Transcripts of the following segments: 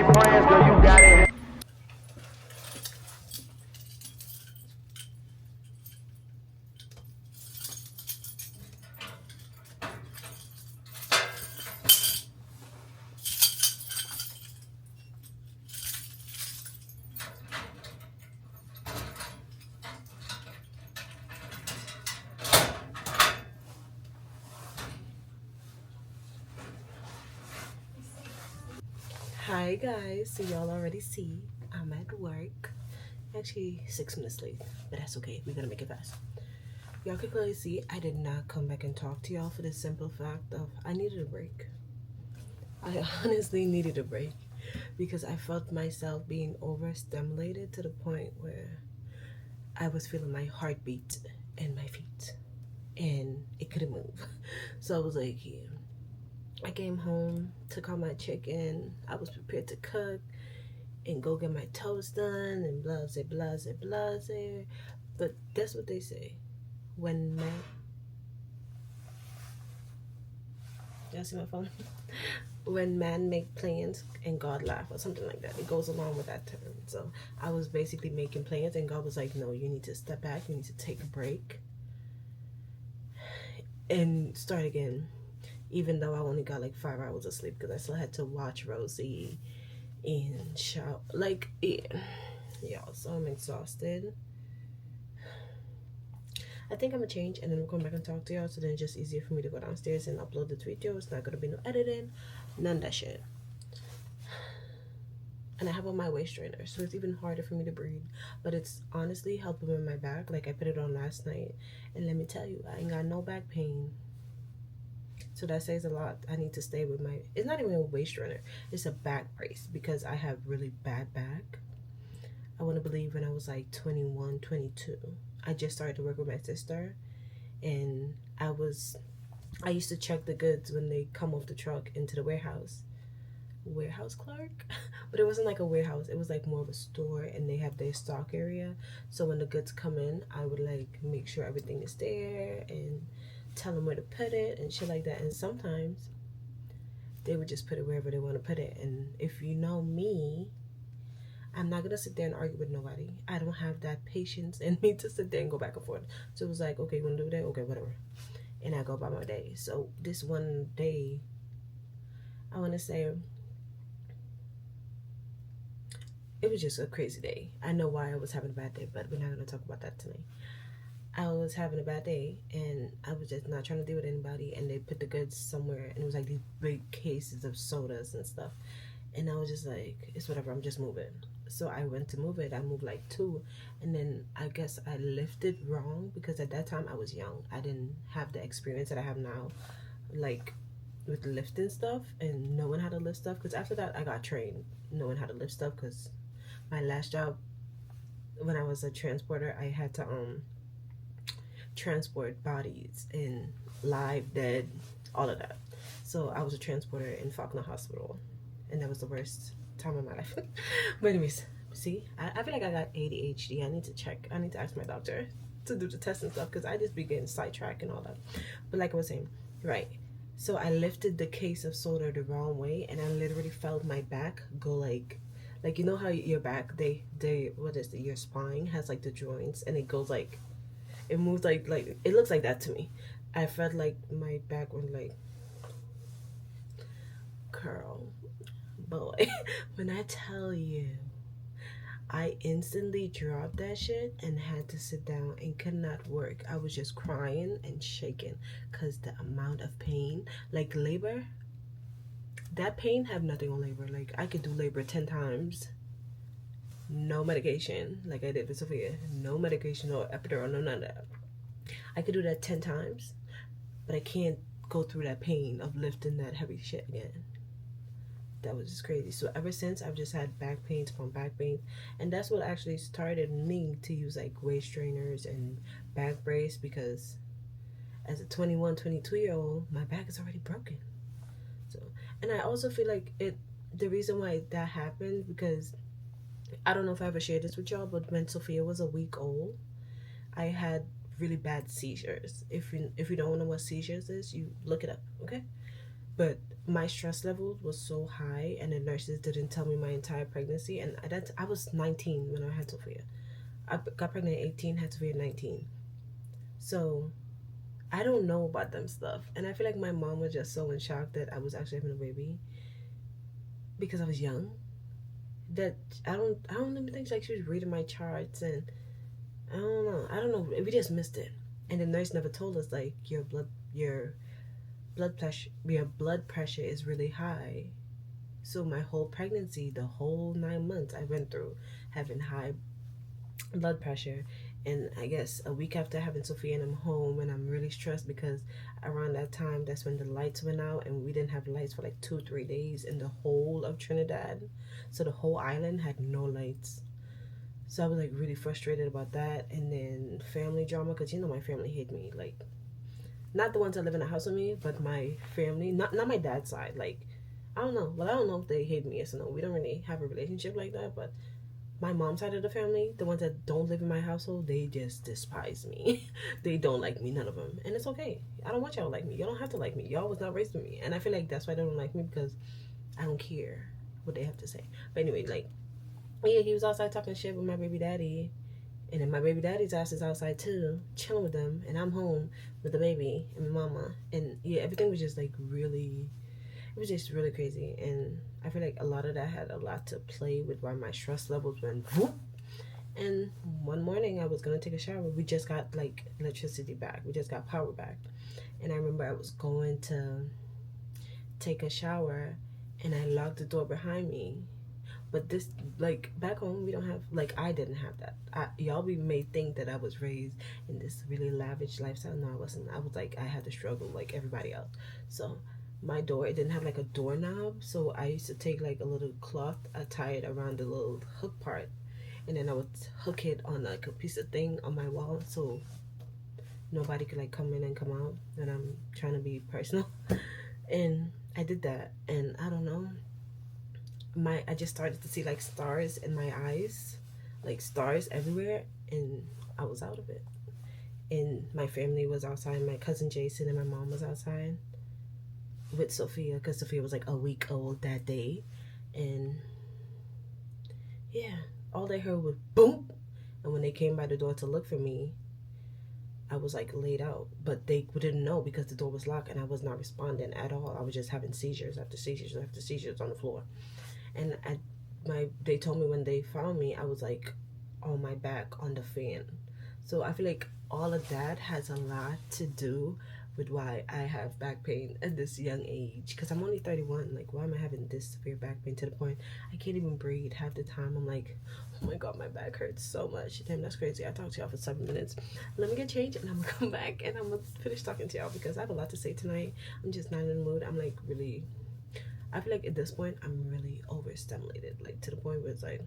birthday friends, girl, you got it. Hi guys, so y'all already see I'm at work. Actually 6 minutes late, but that's okay, we're gonna make it fast. Y'all can clearly see I did not come back and talk to y'all for the simple fact of I needed a break. I honestly needed a break because I felt myself being overstimulated to the point where I was feeling my heartbeat in my feet and it couldn't move. So I was like, yeah. I came home, took out my chicken. I was prepared to cook and go get my toast done and blase, blase, blase. But that's what they say. When man... Y'all see my phone? When man make plans and God laugh or something like that. It goes along with that term. So I was basically making plans and God was like, no, you need to step back. You need to take a break and start again. Even though I only got like 5 hours of sleep because I still had to watch Rosie and shout. Like, yeah. Y'all, so I'm exhausted. I think I'm gonna change and then we'll come back and talk to y'all so then it's just easier for me to go downstairs and upload this video. It's not gonna be no editing, none of that shit. And I have on my waist trainer, so it's even harder for me to breathe. But it's honestly helping with my back. Like, I put it on last night and let me tell you, I ain't got no back pain. So that says a lot. I need to stay with my, it's not even a waist runner, it's a back brace because I have really bad back. I want to believe when I was like 21, 22, I just started to work with my sister and I used to check the goods when they come off the truck into the warehouse clerk. But it wasn't like a warehouse, it was like more of a store and they have their stock area. So when the goods come in, I would like make sure everything is there and tell them where to put it and shit like that. And sometimes they would just put it wherever they want to put it. And if you know me, I'm not gonna sit there and argue with nobody. I don't have that patience in me to sit there and go back and forth. So it was like, okay, you wanna do that? Okay, whatever. And I go about my day. So this one day, I want to say it was just a crazy day. I know why I was having a bad day, but we're not gonna talk about that tonight. I was having a bad day and I was just not trying to deal with anybody and they put the goods somewhere and it was like these big cases of sodas and stuff and I was just like, it's whatever, I'm just moving. So I went to move it. I moved like 2 and then I guess I lifted wrong because at that time I was young. I didn't have the experience that I have now, like with lifting stuff and knowing how to lift stuff, because after that I got trained knowing how to lift stuff because my last job when I was a transporter, I had to transport bodies in live, dead, all of that. So I was a transporter in Faulkner Hospital and that was the worst time of my life. But anyways, see, I feel like I got ADHD. I need to check. I need to ask my doctor to do the test and stuff because I just be getting sidetracked and all that. But like I was saying, right, so I lifted the case of soda the wrong way and I literally felt my back go like you know how your back, they what is it, your spine has like the joints and it goes like, it moves like it looks like that to me. I felt like my back went like, curl, boy. When I tell you, I instantly dropped that shit and had to sit down and could not work. I was just crying and shaking because the amount of pain, like labor, that pain have nothing on labor. Like I could do labor 10 times, no medication, like I did with Sofia, no medication, no epidural, no none of that. I could do that 10 times, but I can't go through that pain of lifting that heavy shit again. That was just crazy. So ever since, I've just had back pains upon back pains, and that's what actually started me to use like waist trainers and back brace, because as a 21, 22-year-old, my back is already broken. So, and I also feel like the reason why that happened, because I don't know if I ever shared this with y'all, but when Sophia was a week old, I had really bad seizures. If you don't know what seizures is, you look it up, okay? but my stress level was so high, and the nurses didn't tell me my entire pregnancy. And I was 19 when I had Sophia. I got pregnant at 18, had Sophia at 19. So I don't know about them stuff. And I feel like my mom was just so in shock that I was actually having a baby because I was young. That I don't even think like she was reading my charts, and I don't know. We just missed it. And the nurse never told us like your blood pressure is really high. So my whole pregnancy, the whole 9 months, I went through having high blood pressure. And I guess a week after having Sophia and I'm home, and I'm really stressed because around that time, that's when the lights went out, and we didn't have lights for like 2-3 days in the whole of Trinidad. So the whole island had no lights. So I was like really frustrated about that. And then family drama, because you know my family hate me. Like, not the ones that live in the house with me, but my family, not my dad's side. Like, I don't know. Well, I don't know if they hate me, yes or no. We don't really have a relationship like that, but my mom's side of the family, the ones that don't live in my household, they just despise me. They don't like me, none of them. And it's okay. I don't want y'all to like me. Y'all don't have to like me. Y'all was not raised with me. And I feel like that's why they don't like me, because I don't care what they have to say. But anyway, like, yeah, he was outside talking shit with my baby daddy. And then my baby daddy's ass is outside too, chilling with them. And I'm home with the baby and my mama. And yeah, everything was just like really, it was just really crazy. And I feel like a lot of that had a lot to play with why my stress levels went whoop. And one morning I was gonna take a shower. We just got like electricity back. We just got power back. And I remember I was going to take a shower, and I locked the door behind me. But this, like, back home, we don't have, like, I didn't have that. Y'all may think that I was raised in this really lavish lifestyle. No, I wasn't. I was like, I had to struggle like everybody else. So my door, it didn't have like a doorknob. So I used to take like a little cloth, I tie it around the little hook part, and then I would hook it on like a piece of thing on my wall, so nobody could like come in and come out. And I'm trying to be personal. And I did that, and I don't know, I just started to see like stars in my eyes, like stars everywhere, and I was out of it. And my family was outside. My cousin Jason and my mom was outside with Sophia, because Sophia was like a week old that day. And yeah, all they heard was boom. And when they came by the door to look for me, I was like laid out, but they didn't know because the door was locked, and I was not responding at all. I was just having seizures after seizures after seizures on the floor. And they told me when they found me, I was like on my back on the fan. So I feel like all of that has a lot to do with why I have back pain at this young age. Because I'm only 31. Like, why am I having this severe back pain to the point I can't even breathe half the time? I'm like, oh my god, my back hurts so much. Damn, that's crazy. I talked to y'all for 7 minutes. Let me get changed, and I'm gonna come back, and I'm gonna finish talking to y'all because I have a lot to say tonight. I'm just not in the mood. I'm like really, I feel like at this point I'm really overstimulated, like to the point where it's like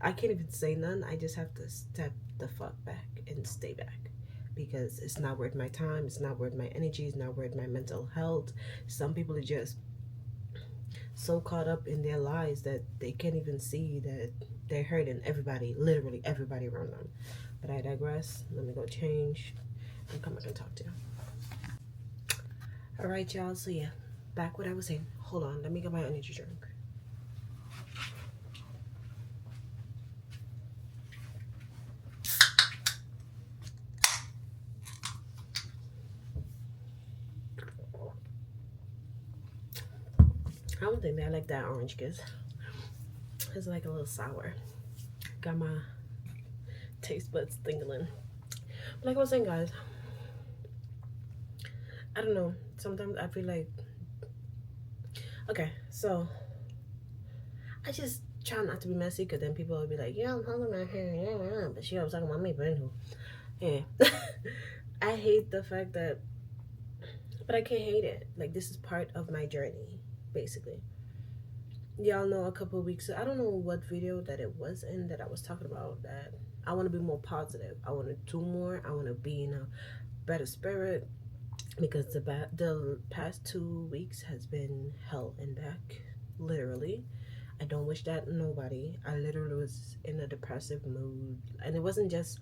I can't even say none. I just have to step the fuck back and stay back, because it's not worth my time, it's not worth my energy, it's not worth my mental health. Some people are just so caught up in their lives that they can't even see that they're hurting everybody, literally everybody around them. But I digress. Let me go change and come back and talk to you. All right, y'all. So yeah, back what I was saying. Hold on, let me get my energy drink. I don't think that I like that orange kiss. It's like a little sour. Got my taste buds tingling. But like I was saying, guys, I don't know. Sometimes I feel like, okay, so I just try not to be messy, because then people will be like, yeah, I'm talking about her, yeah, but she was talking about me, but anywho. Yeah. I hate the fact that, but I can't hate it. Like, this is part of my journey, basically. Y'all know a couple of weeks, I don't know what video that it was in, that I was talking about that I want to be more positive. I want to do more. I want to be in a better spirit, because the past 2 weeks has been hell and back, literally. I don't wish that on nobody. I literally was in a depressive mood. And it wasn't just,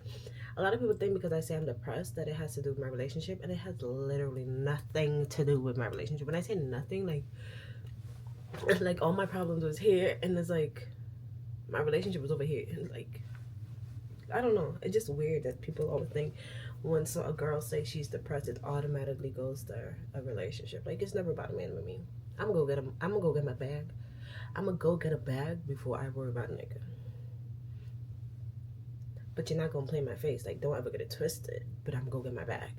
a lot of people think because I say I'm depressed that it has to do with my relationship. And it has literally nothing to do with my relationship. When I say nothing, like all my problems was here. And it's like, my relationship was over here. And like, I don't know. It's just weird that people always think when a girl says she's depressed, it automatically goes to a relationship. Like, it's never about a man with me. I'm gonna go get my bag. I'm gonna go get a bag before I worry about a nigga. But you're not gonna play in my face. Like, don't ever get it twisted. But I'm gonna go get my bag.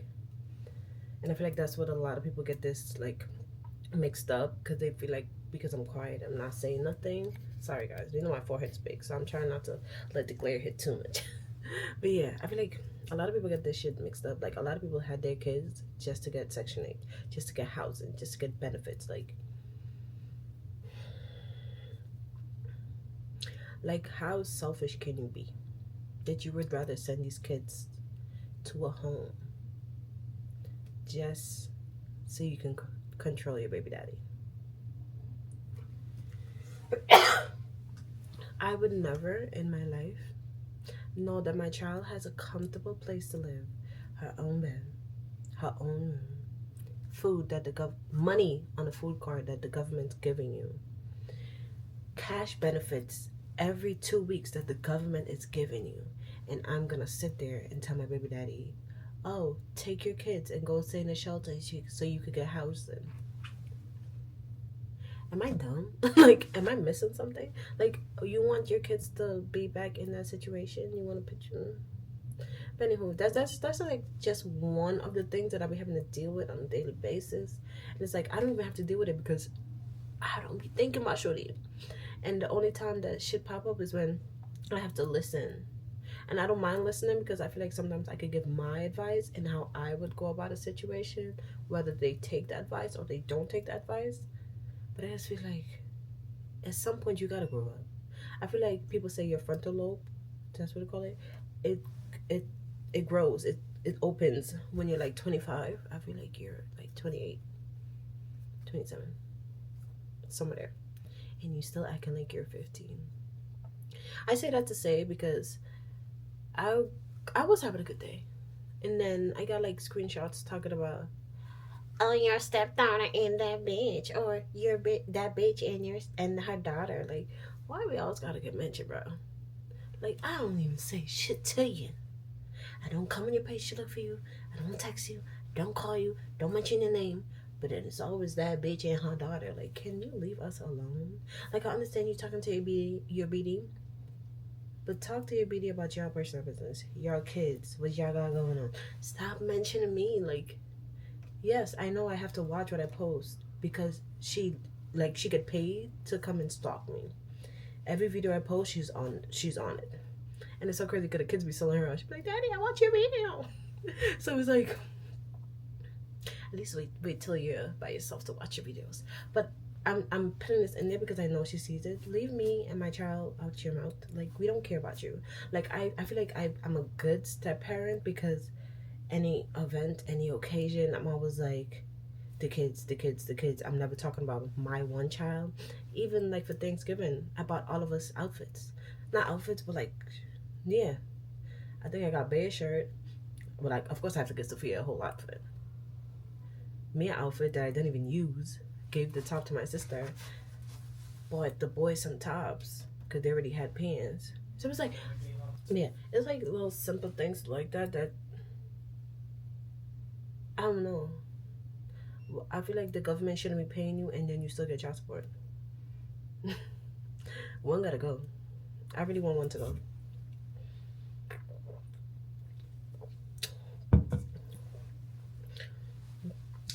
And I feel like that's what a lot of people get this like mixed up, because they feel like because I'm quiet, I'm not saying nothing. Sorry guys, you know my forehead's big, so I'm trying not to let the glare hit too much. But yeah, I feel like a lot of people get this shit mixed up. Like, a lot of people had their kids just to get Section 8, just to get housing, just to get benefits. Like how selfish can you be that you would rather send these kids to a home just so you can control your baby daddy? I would never in my life know that my child has a comfortable place to live, her own bed, her own room, food that money on a food card that the government's giving you, cash benefits every 2 weeks that the government is giving you, and I'm gonna sit there and tell my baby daddy, oh, take your kids and go stay in a shelter so you could get housing. Am I dumb? Like, am I missing something? Like, you want your kids to be back in that situation? You want to put you... But anywho, that's like just one of the things that I be having to deal with on a daily basis. And it's like, I don't even have to deal with it because I don't be thinking about shorty. And the only time that shit pop up is when I have to listen. And I don't mind listening because I feel like sometimes I could give my advice and how I would go about a situation, whether they take the advice or they don't take the advice. But I just feel like at some point you gotta grow up. I feel like people say your frontal lobe, that's what they call it. It grows. It opens when you're like 25. I feel like you're like 28, 27, somewhere there, and you still acting like you're 15. I say that to say because I was having a good day, and then I got like screenshots talking about, oh, your stepdaughter and that bitch, or that bitch and her daughter. Like, why we always gotta get mentioned, bro? Like, I don't even say shit to you. I don't come in your page to look for you. I don't text you. Don't call you. Don't mention your name. But then it's always that bitch and her daughter. Like, can you leave us alone? Like, I understand you talking to your BD, but talk to your BD about your personal business, your kids, what y'all got going on. Stop mentioning me. Like, yes, I know I have to watch what I post because she get paid to come and stalk me. Every video I post, she's on it. And it's so crazy because the kids be selling her out. She'd be like, Daddy, I watch your video. So it's like, at least wait till you're by yourself to watch your videos. But I'm putting this in there because I know she sees it. Leave me and my child out your mouth. Like, we don't care about you. Like, I feel like I'm a good step parent because any event, any occasion, I'm always like, the kids. I'm never talking about my one child. Even like for Thanksgiving, I bought all of us outfits. Not outfits, but like, yeah. I think I got Bear shirt. But like, of course I have to get Sophia a whole outfit. Me an outfit that I didn't even use. Gave the top to my sister. Bought the boys some tops because they already had pants. So it was like, yeah, it's like little simple things like that I don't know. I feel like the government shouldn't be paying you and then you still get child support. One gotta go. I really want one to go.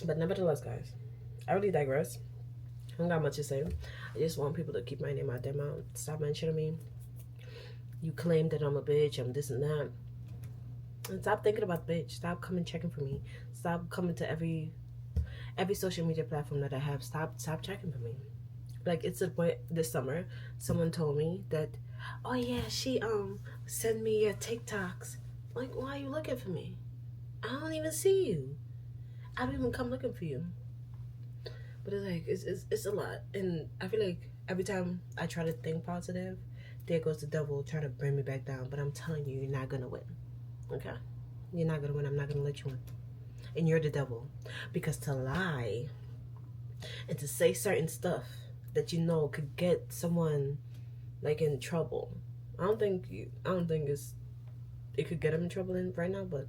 But nevertheless, guys, I really digress. I don't got much to say. I just want people to keep my name out their mouth. Stop mentioning me. You claim that I'm a bitch, I'm this and that. And stop thinking about bitch. Stop coming checking for me. Stop coming to every social media platform that I have. Stop checking for me. Like, it's a point this summer, someone told me that, oh yeah, she send me your TikToks. Like, why are you looking for me? I don't even see you. I don't even come looking for you. But it's like, it's a lot. And I feel like every time I try to think positive, there goes the devil trying to bring me back down. But I'm telling you, you're not gonna win. Okay? You're not gonna win. I'm not gonna let you win. And you're the devil. Because to lie and to say certain stuff that you know could get someone like in trouble. I don't think it could get them in trouble right now, but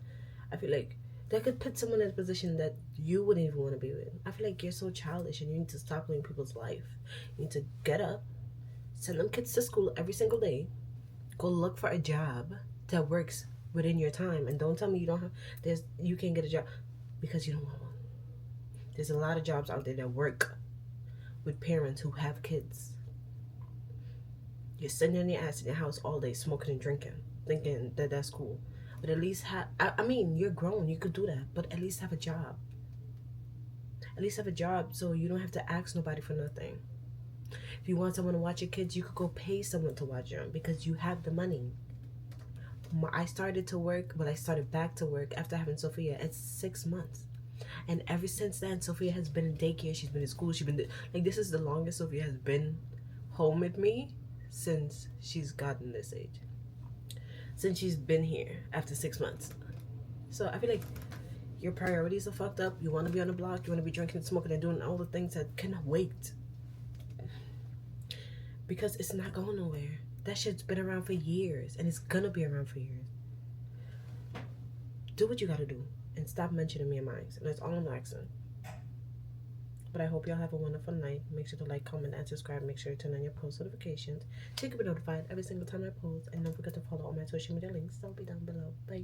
I feel like that could put someone in a position that you wouldn't even want to be in. I feel like you're so childish and you need to stop living people's life. You need to get up, send them kids to school every single day, go look for a job that works within your time, and don't tell me you can't get a job because you don't want one. There's a lot of jobs out there that work with parents who have kids. You're sitting in your ass in your house all day smoking and drinking, thinking that that's cool. But at least I mean, you're grown. You could do that. But at least have a job. At least have a job so you don't have to ask nobody for nothing. If you want someone to watch your kids, you could go pay someone to watch them because you have the money. I started back to work after having Sophia at 6 months. And ever since then, Sophia has been in daycare. She's been in school. This is the longest Sophia has been home with me since she's gotten this age. Since she's been here after 6 months. So I feel like your priorities are fucked up. You want to be on the block. You want to be drinking, smoking, and doing all the things that can wait. Because it's not going nowhere. That shit's been around for years. And it's gonna be around for years. Do what you gotta do. And stop mentioning me in mine. And that's all I'm asking. But I hope y'all have a wonderful night. Make sure to like, comment, and subscribe. Make sure to turn on your post notifications so you can be notified every single time I post. And don't forget to follow all my social media links. They'll be down below. Bye.